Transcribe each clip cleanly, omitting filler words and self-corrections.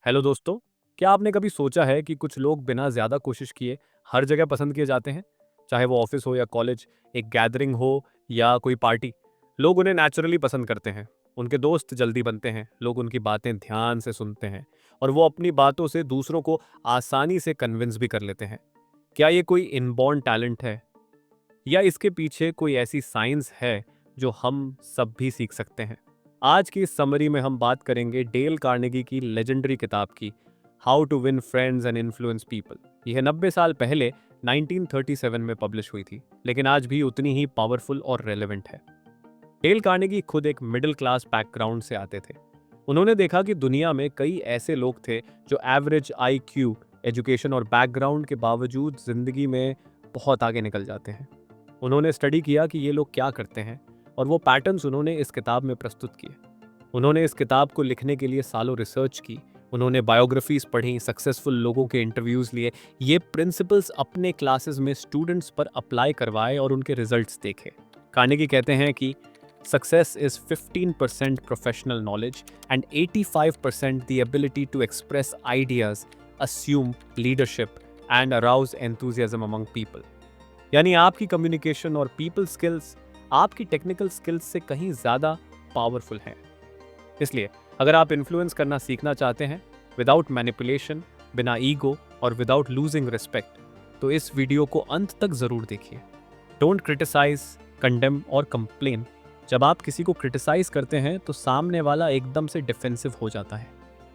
Hello दोस्तों। क्या आपने कभी सोचा है कि कुछ लोग बिना ज़्यादा कोशिश किए हर जगह पसंद किए जाते हैं? चाहे वो ऑफिस हो या कॉलेज, एक गैदरिंग हो या कोई पार्टी, लोग उन्हें नेचुरली पसंद करते हैं। उनके दोस्त जल्दी बनते हैं, लोग उनकी बातें ध्यान से सुनते हैं और वो अपनी बातों से दूसरों को आसानी से कन्विंस भी कर लेते हैं। क्या ये कोई इनबॉर्न टैलेंट है या इसके पीछे कोई ऐसी साइंस है जो हम सब भी सीख सकते हैं? आज की इस समरी में हम बात करेंगे डेल कार्नेगी की लेजेंडरी किताब की, how to win friends and influence people. यह 90 साल पहले 1937 में पब्लिश हुई थी, लेकिन आज भी उतनी ही पावरफुल और रेलेवेंट है। डेल कार्नेगी खुद एक मिडिल क्लास बैकग्राउंड से आते थे। उन्होंने देखा कि दुनिया में कई ऐसे लोग थे जो एवरेज IQ, एजुकेशन और बैकग्राउंड के बावजूद जिंदगी में बहुत आगे निकल जाते हैं। उन्होंने स्टडी किया कि ये लोग क्या करते हैं और वो पैटर्न्स उन्होंने इस किताब में प्रस्तुत किए। उन्होंने इस किताब को लिखने के लिए सालों रिसर्च की। उन्होंने बायोग्राफीज पढ़ी, सक्सेसफुल लोगों के इंटरव्यूज लिए, ये प्रिंसिपल्स अपने क्लासेस में स्टूडेंट्स पर अप्लाई करवाए और उनके रिजल्ट्स देखे। कार्नेगी कहते हैं कि success is 15% professional knowledge and 85% the ability to express ideas, assume leadership and arouse enthusiasm among people. यानी आपकी कम्युनिकेशन और पीपल स्किल्स आपकी टेक्निकल स्किल्स से कहीं ज़्यादा पावरफुल हैं। इसलिए अगर आप इन्फ्लुएंस करना सीखना चाहते हैं विदाउट मैनिपुलेशन, बिना ईगो और विदाउट लूजिंग रिस्पेक्ट, तो इस वीडियो को अंत तक ज़रूर देखिए। डोंट क्रिटिसाइज, कंडेम और कंप्लेन। जब आप किसी को क्रिटिसाइज करते हैं तो सामने वाला एकदम से डिफेंसिव हो जाता है।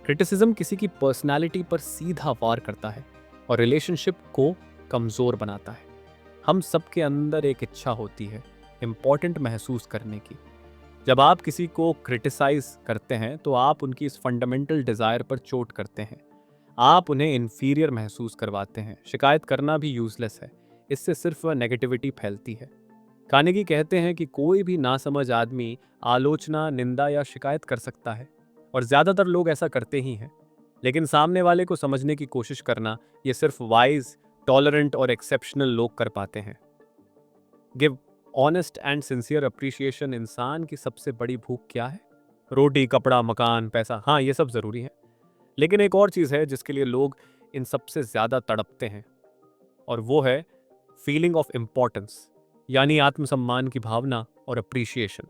क्रिटिसिज्म किसी की पर्सनैलिटी पर सीधा वार करता है और रिलेशनशिप को कमज़ोर बनाता है। हम सबके अंदर एक इच्छा होती है इम्पॉर्टेंट महसूस करने की। जब आप किसी को क्रिटिसाइज करते हैं तो आप उनकी इस फंडामेंटल डिज़ायर पर चोट करते हैं। आप उन्हें इन्फीरियर महसूस करवाते हैं। शिकायत करना भी यूजलेस है, इससे सिर्फ नेगेटिविटी फैलती है। कार्नेगी कहते हैं कि कोई भी नासमझ आदमी आलोचना, निंदा या शिकायत कर सकता है और ज़्यादातर लोग ऐसा करते ही हैं। लेकिन सामने वाले को समझने की कोशिश करना, ये सिर्फ वाइज, टॉलरेंट और एक्सेप्शनल लोग कर पाते हैं। Give honest and sincere appreciation. इंसान की सबसे बड़ी भूख क्या है? रोटी, कपड़ा, मकान, पैसा। हाँ, ये सब जरूरी है, लेकिन एक और चीज है जिसके लिए लोग इन सबसे ज्यादा तड़पते हैं, और वो है फीलिंग ऑफ इम्पोर्टेंस, यानी आत्मसम्मान की भावना और अप्रिशिएशन।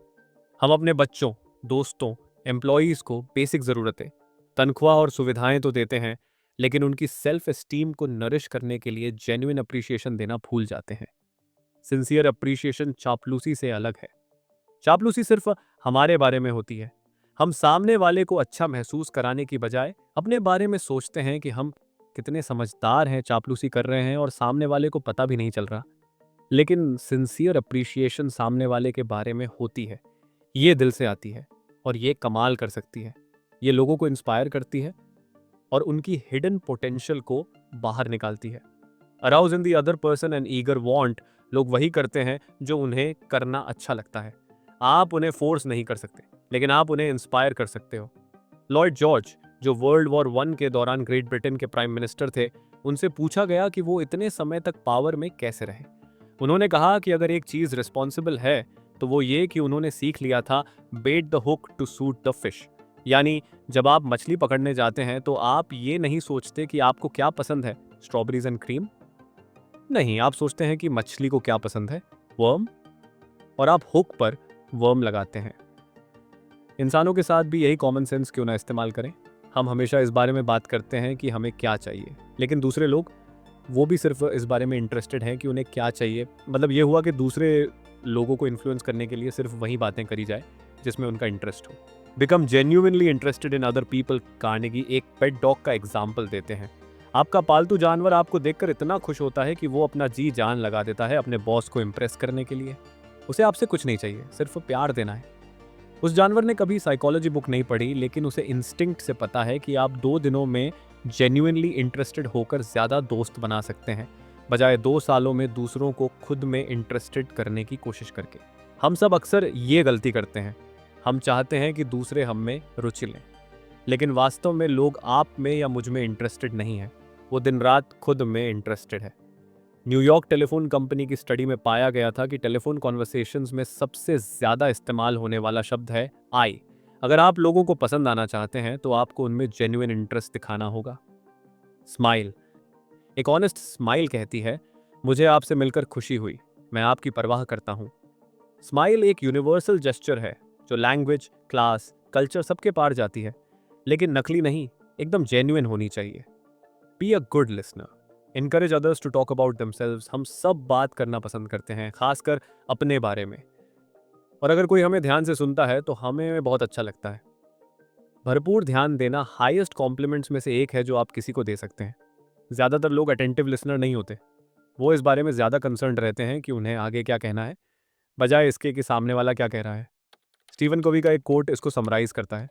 हम अपने बच्चों, दोस्तों, एम्प्लॉयज को बेसिक जरूरतें, तनख्वाह और सुविधाएं तो देते हैं, लेकिन उनकी सेल्फ एस्टीम को नरिश करने के लिए जेन्युइन अप्रिशिएशन देना भूल जाते हैं। सिंसियर अप्रिशिएशन चापलूसी से अलग है। चापलूसी सिर्फ हमारे बारे में होती है। हम सामने वाले को अच्छा महसूस कराने की बजाय अपने बारे में सोचते हैं कि हम कितने समझदार हैं, चापलूसी कर रहे हैं और सामने वाले को पता भी नहीं चल रहा। लेकिन सिंसियर अप्रिशिएशन सामने वाले के बारे में होती है, ये दिल से आती है और ये कमाल कर सकती है। ये लोगों को इंस्पायर करती है और उनकी हिडन पोटेंशियल को बाहर निकालती है। Arouse in the other person and eager want. लोग वही करते हैं जो उन्हें करना अच्छा लगता है। आप उन्हें फोर्स नहीं कर सकते, लेकिन आप उन्हें इंस्पायर कर सकते हो। लॉर्ड जॉर्ज, जो वर्ल्ड वॉर 1 के दौरान ग्रेट ब्रिटेन के प्राइम मिनिस्टर थे, उनसे पूछा गया कि वो इतने समय तक पावर में कैसे रहे। उन्होंने कहा कि अगर एक चीज रिस्पॉन्सिबल है तो वो ये कि उन्होंने सीख लिया था bait the hook to suit the fish. यानी जब आप मछली पकड़ने जाते हैं तो आप ये नहीं सोचते कि आपको क्या पसंद है, स्ट्रॉबेरीज एंड क्रीम। नहीं, आप सोचते हैं कि मछली को क्या पसंद है, वर्म, और आप हुक पर वर्म लगाते हैं। इंसानों के साथ भी यही कॉमन सेंस क्यों ना इस्तेमाल करें? हम हमेशा इस बारे में बात करते हैं कि हमें क्या चाहिए, लेकिन दूसरे लोग, वो भी सिर्फ इस बारे में इंटरेस्टेड हैं कि उन्हें क्या चाहिए। मतलब ये हुआ कि दूसरे लोगों को इन्फ्लुएंस करने के लिए सिर्फ वही बातें करी जाए जिसमें उनका इंटरेस्ट हो। Become genuinely interested in other people. Carnegie एक पेट डॉग का एग्जाम्पल देते हैं। आपका पालतू जानवर आपको देखकर इतना खुश होता है कि वो अपना जी जान लगा देता है अपने बॉस को इम्प्रेस करने के लिए। उसे आपसे कुछ नहीं चाहिए, सिर्फ प्यार देना है। उस जानवर ने कभी साइकोलॉजी बुक नहीं पढ़ी, लेकिन उसे इंस्टिंक्ट से पता है कि आप 2 दिनों में जेन्युइनली इंटरेस्टेड होकर ज्यादा दोस्त बना सकते हैं, बजाय 2 सालों में दूसरों को खुद में इंटरेस्टेड करने की कोशिश करके। हम सब अक्सर ये गलती करते हैं। हम चाहते हैं कि दूसरे हम में रुचि लें, लेकिन वास्तव में लोग आप में या मुझ में इंटरेस्टेड नहीं है, वो दिन रात खुद में इंटरेस्टेड है। न्यूयॉर्क टेलीफोन कंपनी की स्टडी में पाया गया था कि टेलीफोन कॉन्वर्सेशंस में सबसे ज्यादा इस्तेमाल होने वाला शब्द है आई, अगर आप लोगों को पसंद आना चाहते हैं तो आपको उनमें जेन्युइन इंटरेस्ट दिखाना होगा। स्माइल। एक ऑनेस्ट स्माइल कहती है, मुझे आपसे मिलकर खुशी हुई, मैं आपकी परवाह करता हूँ। स्माइल एक यूनिवर्सल जेस्चर है जो लैंग्वेज, क्लास, कल्चर सबके पार जाती है, लेकिन नकली नहीं, एकदम जेन्युइन होनी चाहिए। Be a good listener. Encourage others to talk about themselves. हम सब बात करना पसंद करते हैं, खासकर अपने बारे में। और अगर कोई हमें ध्यान से सुनता है तो हमें बहुत अच्छा लगता है। भरपूर ध्यान देना हाईएस्ट कॉम्प्लीमेंट्स में से एक है जो आप किसी को दे सकते हैं। ज़्यादातर लोग अटेंटिव लिसनर नहीं होते। वो इस बारे में ज़्यादा कंसर्न रहते हैं कि उन्हें आगे क्या कहना है, बजाय इसके कि सामने वाला क्या कह रहा है। स्टीवन कोवी का एक कोट इसको समराइज करता है,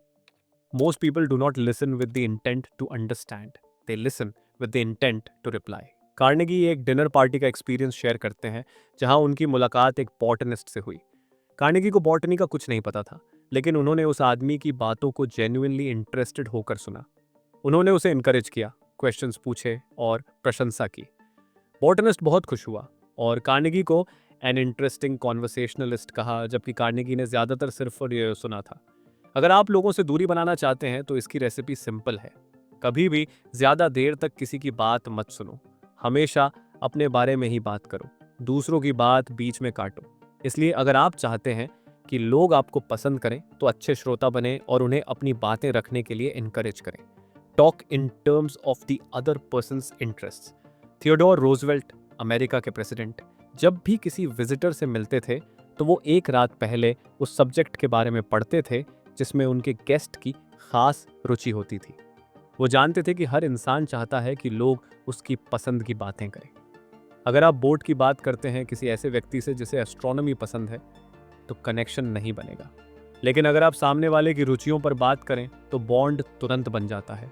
most people do not listen with the intent to understand, they listen with the intent to reply. Carnegie एक डिनर पार्टी का एक्सपीरियंस शेयर करते हैं जहां उनकी मुलाकात एक बॉटनिस्ट से हुई। कार्नेगी को बॉटनी का कुछ नहीं पता था, लेकिन उन्होंने उस आदमी की बातों को जेन्युइनली इंटरेस्टेड होकर सुना। उन्होंने उसे इनकरेज किया, क्वेश्चंस पूछे और प्रशंसा की। बॉटनिस्ट बहुत खुश हुआ और कार्नेगी को एन इंटरेस्टिंग कॉन्वर्सेशनलिस्ट कहा, जबकि कार्नेगी ने ज़्यादातर सिर्फ और ये सुना था। अगर आप लोगों से दूरी बनाना चाहते हैं तो इसकी रेसिपी सिंपल है। कभी भी ज़्यादा देर तक किसी की बात मत सुनो। हमेशा अपने बारे में ही बात करो, दूसरों की बात बीच में काटो। इसलिए अगर आप चाहते हैं कि लोग आपको पसंद करें तो अच्छे श्रोता बने और उन्हें अपनी बातें रखने के लिए इनकरेज करें। Talk in terms of the other persons interest. Theodore Roosevelt, America के प्रेसिडेंट, जब भी किसी विजिटर से मिलते थे तो वो एक रात पहले उस सब्जेक्ट के बारे में पढ़ते थे जिसमें उनके गेस्ट की खास रुचि होती थी। वो जानते थे कि हर इंसान चाहता है कि लोग उसकी पसंद की बातें करें। अगर आप बोट की बात करते हैं किसी ऐसे व्यक्ति से जिसे एस्ट्रोनॉमी पसंद है तो कनेक्शन नहीं बनेगा, लेकिन अगर आप सामने वाले की रुचियों पर बात करें तो बॉन्ड तुरंत बन जाता है।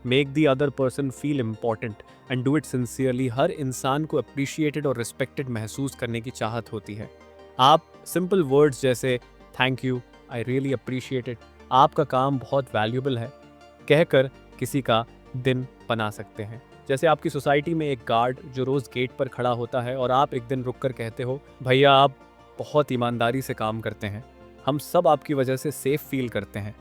Make the other person feel important and do it sincerely. हर इंसान को अप्रिशिएटेड और रिस्पेक्टेड महसूस करने की चाहत होती है। आप सिंपल वर्ड्स जैसे thank you, I really appreciate it, आपका काम बहुत वैल्यूबल है, कहकर किसी का दिन बना सकते हैं। जैसे आपकी सोसाइटी में एक गार्ड जो रोज़ गेट पर खड़ा होता है और आप एक दिन रुककर कहते हो, भैया आप बहुत ईमानदारी से काम करते हैं, हम सब आपकी वजह से सेफ फील करते हैं,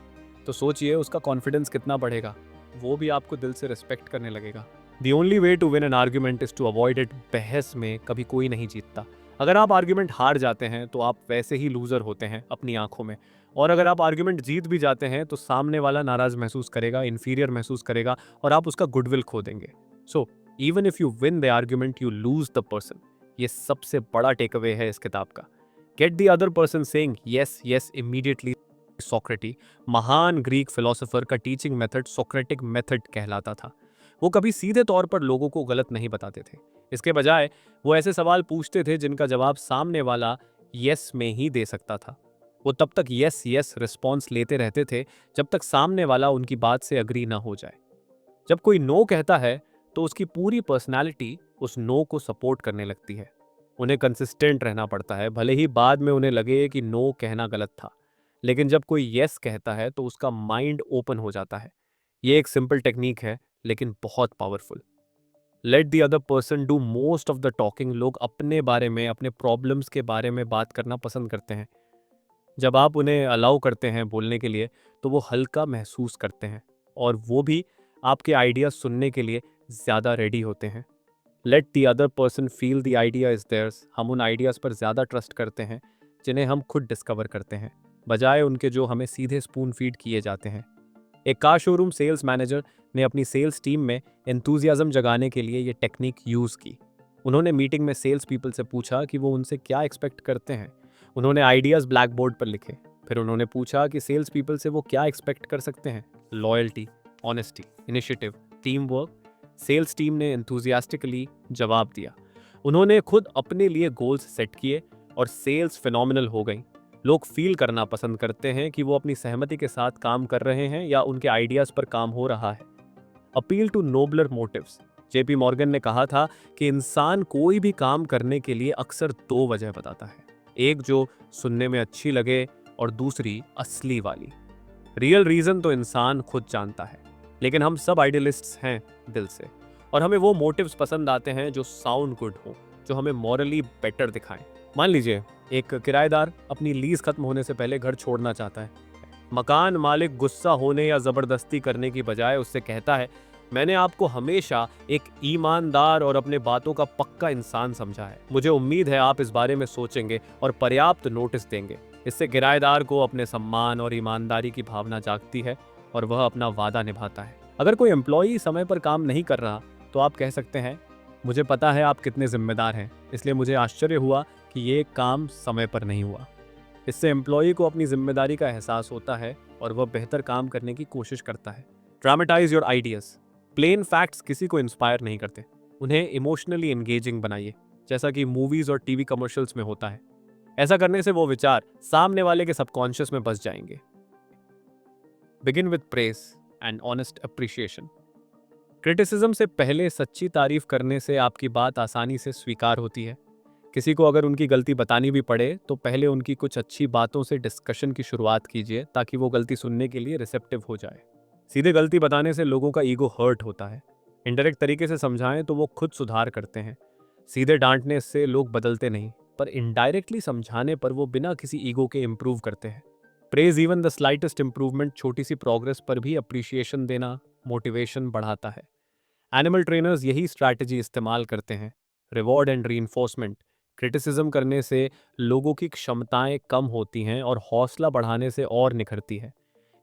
तो सोचिए उसका कॉन्फिडेंस कितना बढ़ेगा। वो भी आपको दिल से रिस्पेक्ट करने लगेगा। The only way to win an argument is to avoid it. बहस में कभी कोई नहीं जीतता। अगर आप आर्ग्यूमेंट हार जाते हैं तो आप वैसे ही लूजर होते हैं अपनी आंखों में, और अगर आप आर्ग्यूमेंट जीत भी जाते हैं तो सामने वाला नाराज महसूस करेगा, इन्फीरियर महसूस करेगा और आप उसका गुडविल खो देंगे। So even if you win the argument you lose the person. ये सबसे बड़ा टेक अवे है इस किताब का। Get the other person saying yes yes immediately. Socrates, महान ग्रीक फिलोसोफर, का टीचिंग मेथड सोक्रेटिक मेथड कहलाता था। वो कभी सीधे तौर पर लोगों को गलत नहीं बताते थे। इसके बजाय वो ऐसे सवाल पूछते थे जिनका जवाब सामने वाला यस में ही दे सकता था। वो तब तक यस यस रिस्पॉन्स लेते रहते थे जब तक सामने वाला उनकी बात से अग्री ना हो जाए। जब कोई नो कहता है तो उसकी पूरी पर्सनैलिटी उस नो को सपोर्ट करने लगती है। उन्हें कंसिस्टेंट रहना पड़ता है, भले ही बाद में उन्हें लगे कि नो कहना गलत था। लेकिन जब कोई यस कहता है तो उसका माइंड ओपन हो जाता है। ये एक सिंपल टेक्निक है लेकिन बहुत powerful. Late the other person do most of the talking. लोग अपने बारे में, अपने प्रॉब्लम्स के बारे में बात करना पसंद करते हैं। जब आप उन्हें अलाउ करते हैं बोलने के लिए तो वो हल्का महसूस करते हैं और वो भी आपके आइडिया सुनने के लिए ज़्यादा रेडी होते हैं। Let the other person feel the idea is theirs. हम उन आइडियाज़ पर ज़्यादा ट्रस्ट करते हैं जिन्हें हम खुद डिस्कवर करते हैं, बजाय उनके जो हमें सीधे स्पून फीड किए जाते हैं। एक कार शोरूम सेल्स मैनेजर ने अपनी सेल्स टीम में एंथुजियाज्म जगाने के लिए ये टेक्निक यूज़ की। उन्होंने मीटिंग में सेल्स पीपल से पूछा कि वो उनसे क्या एक्सपेक्ट करते हैं। उन्होंने आइडियाज़ ब्लैक बोर्ड पर लिखे। फिर उन्होंने पूछा कि सेल्स पीपल से वो क्या एक्सपेक्ट कर सकते हैं। Loyalty, honesty, initiative, team work. Sales team ने एंथुजियास्टिकली जवाब दिया। उन्होंने खुद अपने लिए गोल्स सेट किए और सेल्स फिनोमिनल हो गई। लोग फील करना पसंद करते हैं कि वो अपनी सहमति के साथ काम कर रहे हैं या उनके आइडियाज़ पर काम हो रहा है। Appeal to nobler motives. JP Morgan ने कहा था कि इंसान कोई भी काम करने के लिए अक्सर दो वजह बताता है, एक जो सुनने में अच्छी लगे और दूसरी असली वाली। रियल रीज़न तो इंसान खुद जानता है, लेकिन हम सब आइडियलिस्ट्स हैं दिल से, और हमें वो मोटिव्स पसंद आते हैं जो साउंड गुड हो, जो हमें मॉरली बेटर दिखाएं। मान लीजिए एक किराएदार अपनी लीज खत्म होने से पहले घर छोड़ना चाहता है। मकान मालिक गुस्सा होने या जबरदस्ती करने की बजाय उससे कहता है, मैंने आपको हमेशा एक ईमानदार और अपने बातों का पक्का इंसान समझा है। मुझे उम्मीद है आप इस बारे में सोचेंगे और पर्याप्त नोटिस देंगे। इससे किराएदार को अपने सम्मान और ईमानदारी की भावना जागती है और वह अपना वादा निभाता है। अगर कोई एम्प्लॉई समय पर काम नहीं कर रहा तो आप कह सकते हैं, मुझे पता है आप कितने जिम्मेदार हैं, इसलिए मुझे आश्चर्य हुआ कि ये काम समय पर नहीं हुआ। इससे एम्प्लॉई को अपनी जिम्मेदारी का एहसास होता है और वह बेहतर काम करने की कोशिश करता है। Dramatise your ideas. Plain facts किसी को इंस्पायर नहीं करते, उन्हें इमोशनली एंगेजिंग बनाइए, जैसा कि मूवीज और टीवी कमर्शियल्स में होता है। ऐसा करने से वो विचार सामने वाले के सबकॉन्शियस में बस जाएंगे। Begin with praise and honest appreciation. Criticism से पहले सच्ची तारीफ करने से आपकी बात आसानी से स्वीकार होती है। किसी को अगर उनकी गलती बतानी भी पड़े तो पहले उनकी कुछ अच्छी बातों से डिस्कशन की शुरुआत कीजिए, ताकि वो गलती सुनने के लिए रिसेप्टिव हो जाए। सीधे गलती बताने से लोगों का ईगो हर्ट होता है। इनडायरेक्ट तरीके से समझाएं तो वो खुद सुधार करते हैं। सीधे डांटने से लोग बदलते नहीं, पर इनडायरेक्टली समझाने पर वो बिना किसी ईगो के इम्प्रूव करते हैं। Praise even the slightest improvement, छोटी सी प्रोग्रेस पर भी अप्रिशिएशन देना मोटिवेशन बढ़ाता है। एनिमल ट्रेनर्स यही स्ट्रैटेजी इस्तेमाल करते हैं। Reward and reinforcement. क्रिटिसिज्म करने से लोगों की क्षमताएं कम होती हैं और हौसला बढ़ाने से और निखरती है।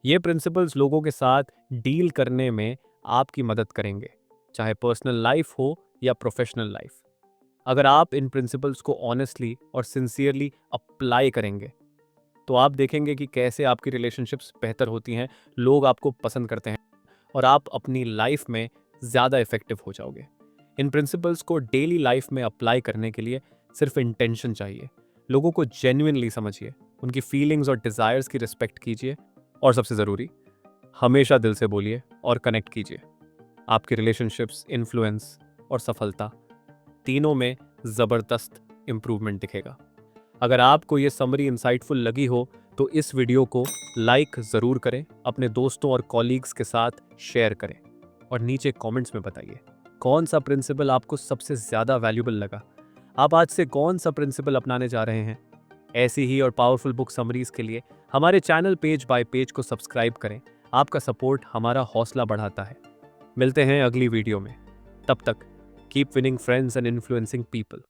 ये प्रिंसिपल्स लोगों के साथ डील करने में आपकी मदद करेंगे, चाहे पर्सनल लाइफ हो या प्रोफेशनल लाइफ। अगर आप इन प्रिंसिपल्स को ऑनेस्टली और सिंसियरली अप्लाई करेंगे तो आप देखेंगे कि कैसे आपकी रिलेशनशिप्स बेहतर होती हैं, लोग आपको पसंद करते हैं और आप अपनी लाइफ में ज़्यादा इफेक्टिव हो जाओगे। इन प्रिंसिपल्स को डेली लाइफ में अप्लाई करने के लिए सिर्फ इंटेंशन चाहिए। लोगों को जेन्युइनली समझिए, उनकी फीलिंग्स और डिज़ायर्स की रिस्पेक्ट कीजिए और सबसे ज़रूरी, हमेशा दिल से बोलिए और कनेक्ट कीजिए। आपकी रिलेशनशिप्स, इन्फ्लुएंस और सफलता तीनों में ज़बरदस्त इम्प्रूवमेंट दिखेगा। अगर आपको ये समरी इंसाइटफुल लगी हो तो इस वीडियो को लाइक ज़रूर करें, अपने दोस्तों और कॉलीग्स के साथ शेयर करें और नीचे कमेंट्स में बताइए कौन सा प्रिंसिपल आपको सबसे ज़्यादा वैल्यूबल लगा। आप आज से कौन सा प्रिंसिपल अपनाने जा रहे हैं। ऐसी ही और पावरफुल बुक समरीज के लिए हमारे चैनल पेज बाय पेज को सब्सक्राइब करें। आपका सपोर्ट हमारा हौसला बढ़ाता है। मिलते हैं अगली वीडियो में। तब तक keep winning friends and influencing people.